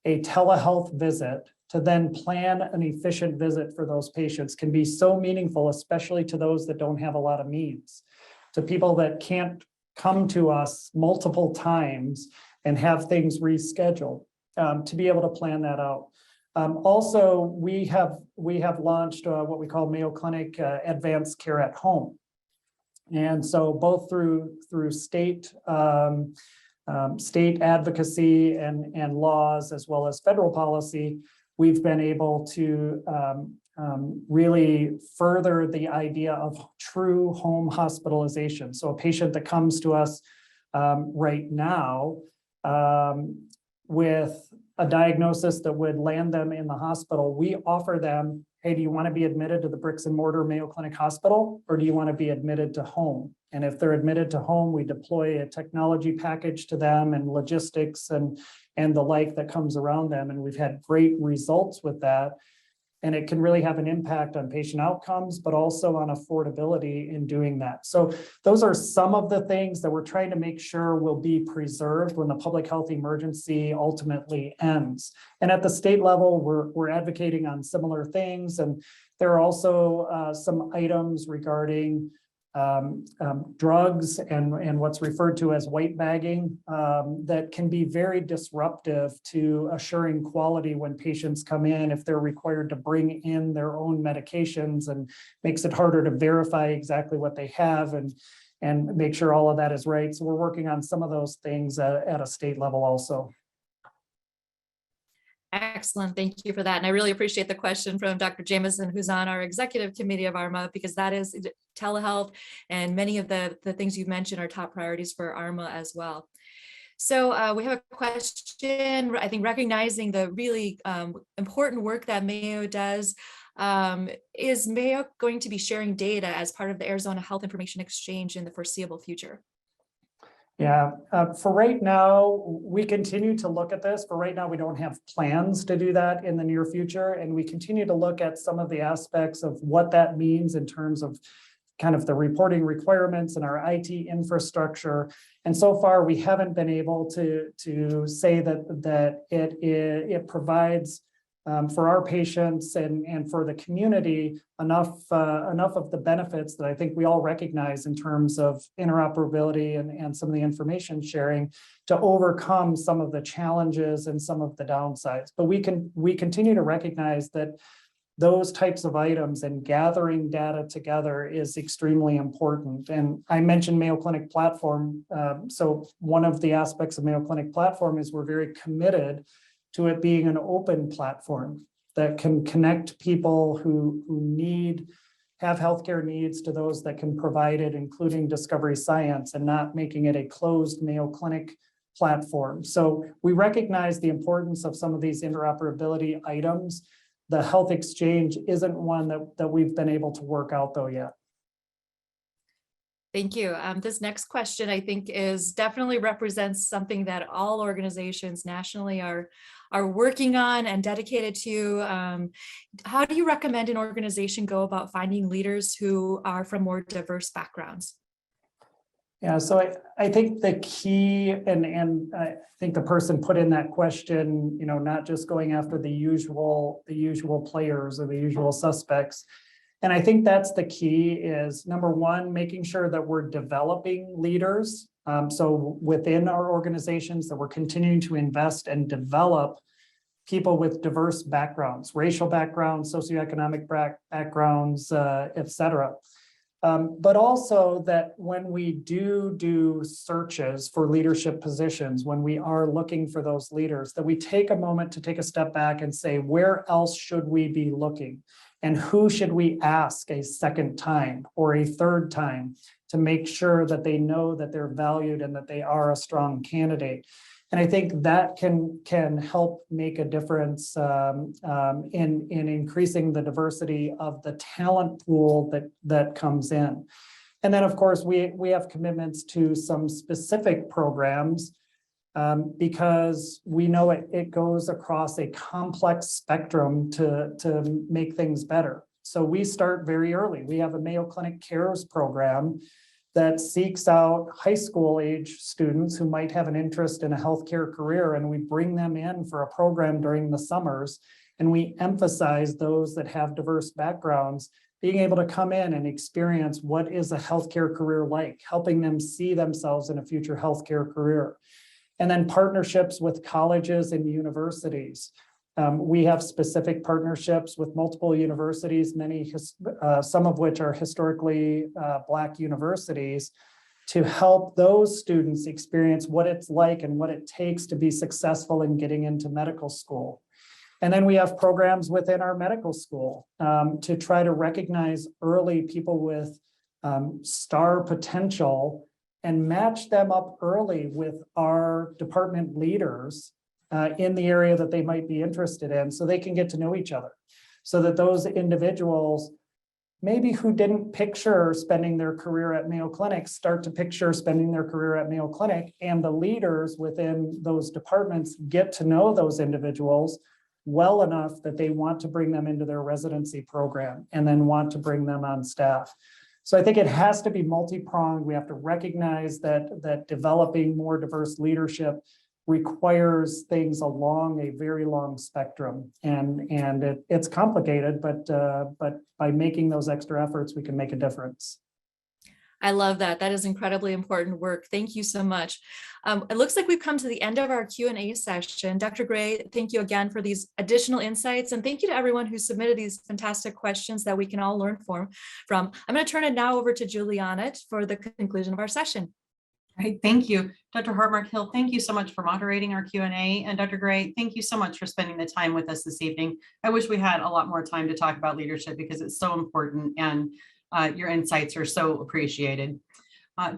S2: a telehealth visit to then plan an efficient visit for those patients can be so meaningful, especially to those that don't have a lot of means. To people that can't come to us multiple times and have things rescheduled, to be able to plan that out. Also, we have launched what we call Mayo Clinic Advanced Care at Home. And so both through state advocacy and laws, as well as federal policy, we've been able to really further the idea of true home hospitalization. So a patient that comes to us right now with a diagnosis that would land them in the hospital, we offer them, hey, do you want to be admitted to the bricks and mortar Mayo Clinic hospital, or do you want to be admitted to home? And if they're admitted to home, we deploy a technology package to them and logistics and the like that comes around them. And we've had great results with that. And it can really have an impact on patient outcomes, but also on affordability in doing that. So those are some of the things that we're trying to make sure will be preserved when the public health emergency ultimately ends. And at the state level, we're advocating on similar things. And there are also some items regarding drugs and what's referred to as white bagging that can be very disruptive to assuring quality when patients come in, if they're required to bring in their own medications, and makes it harder to verify exactly what they have and make sure all of that is right. So we're working on some of those things at a state level also.
S3: Excellent. Thank you for that. And I really appreciate the question from Dr. Jameson, who's on our executive committee of ArMA, because that is telehealth, and many of the things you mentioned are top priorities for ArMA as well. So we have a question, I think, recognizing the really important work that Mayo does. Is Mayo going to be sharing data as part of the Arizona Health Information Exchange in the foreseeable future?
S2: Yeah, for right now, we continue to look at this. For right now, we don't have plans to do that in the near future. And we continue to look at some of the aspects of what that means in terms of kind of the reporting requirements and our IT infrastructure. And so far, we haven't been able to say that it provides for our patients and for the community enough of the benefits that I think we all recognize in terms of interoperability and some of the information sharing to overcome some of the challenges and some of the downsides. But we continue to recognize that those types of items and gathering data together is extremely important. And I mentioned Mayo Clinic platform. So one of the aspects of Mayo Clinic platform is we're very committed to it being an open platform that can connect people who have healthcare needs to those that can provide it, including discovery science, and not making it a closed Mayo Clinic platform. So we recognize the importance of some of these interoperability items. The health exchange isn't one that we've been able to work out though yet.
S3: Thank you. This next question, I think, definitely represents something that all organizations nationally are working on and dedicated to. How do you recommend an organization go about finding leaders who are from more diverse backgrounds?
S2: Yeah, so I think the key, and I think the person put in that question, not just going after the usual players or the usual suspects. And I think that's the key is, number one, making sure that we're developing leaders. So within our organizations, that we're continuing to invest and develop people with diverse backgrounds, racial backgrounds, socioeconomic backgrounds, et cetera. But also that when we do searches for leadership positions, when we are looking for those leaders, that we take a moment to take a step back and say, where else should we be looking? And who should we ask a second time or a third time to make sure that they know that they're valued and that they are a strong candidate? And I think that can help make a difference in increasing the diversity of the talent pool that comes in. And then, of course, we have commitments to some specific programs because we know it goes across a complex spectrum to make things better. So we start very early. We have a Mayo Clinic Cares program that seeks out high school age students who might have an interest in a healthcare career, and we bring them in for a program during the summers, and we emphasize those that have diverse backgrounds being able to come in and experience what is a healthcare career like, helping them see themselves in a future healthcare career. And then partnerships with colleges and universities. We have specific partnerships with multiple universities, some of which are historically Black universities, to help those students experience what it's like and what it takes to be successful in getting into medical school. And then we have programs within our medical school to try to recognize early people with star potential and match them up early with our department leaders in the area that they might be interested in, so they can get to know each other, so that those individuals maybe who didn't picture spending their career at Mayo Clinic start to picture spending their career at Mayo Clinic, and the leaders within those departments get to know those individuals well enough that they want to bring them into their residency program and then want to bring them on staff. So I think it has to be multi-pronged. We have to recognize that developing more diverse leadership requires things along a very long spectrum, and it's complicated, but by making those extra efforts, we can make a difference.
S3: I love that. That is incredibly important work. Thank you so much. It looks like we've come to the end of our Q&A session. Dr. Gray, thank you again for these additional insights, and thank you to everyone who submitted these fantastic questions that we can all learn from. I'm going to turn it now over to Juliana for the conclusion of our session.
S1: Great, thank you. Dr. Hartmark-Hill, thank you so much for moderating our Q&A. And Dr. Gray, thank you so much for spending the time with us this evening. I wish we had a lot more time to talk about leadership because it's so important, and your insights are so appreciated.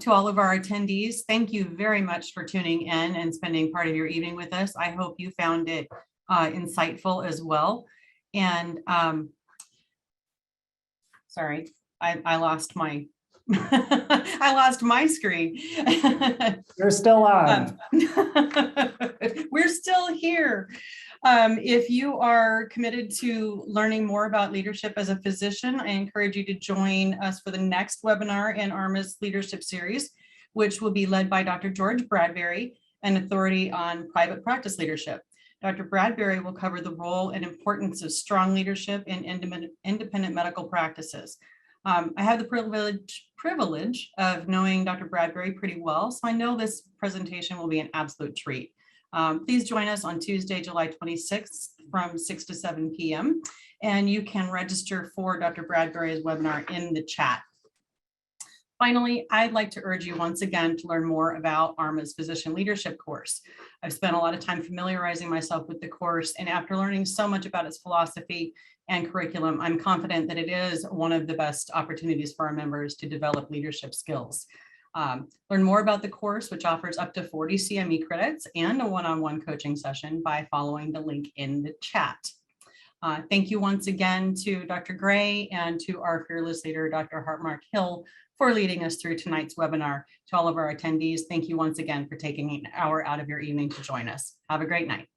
S1: To all of our attendees, thank you very much for tuning in and spending part of your evening with us. I hope you found it insightful as well. And sorry, I lost my I lost my screen.
S2: You're still on.
S1: We're still here. If you are committed to learning more about leadership as a physician, I encourage you to join us for the next webinar in ArMA's leadership series, which will be led by Dr. George Bradbury, an authority on private practice leadership. Dr. Bradbury will cover the role and importance of strong leadership in independent medical practices. I have the privilege of knowing Dr. Bradbury pretty well, so I know this presentation will be an absolute treat. Please join us on Tuesday, July 26th from 6 to 7 p.m. And you can register for Dr. Bradbury's webinar in the chat. Finally, I'd like to urge you once again to learn more about ArMA's physician leadership course. I've spent a lot of time familiarizing myself with the course, and after learning so much about its philosophy and curriculum, I'm confident that it is one of the best opportunities for our members to develop leadership skills. Learn more about the course, which offers up to 40 CME credits and a one-on-one coaching session by following the link in the chat. Thank you once again to Dr. Gray and to our fearless leader, Dr. Hartmark Hill, for leading us through tonight's webinar. To all of our attendees, thank you once again for taking an hour out of your evening to join us. Have a great night.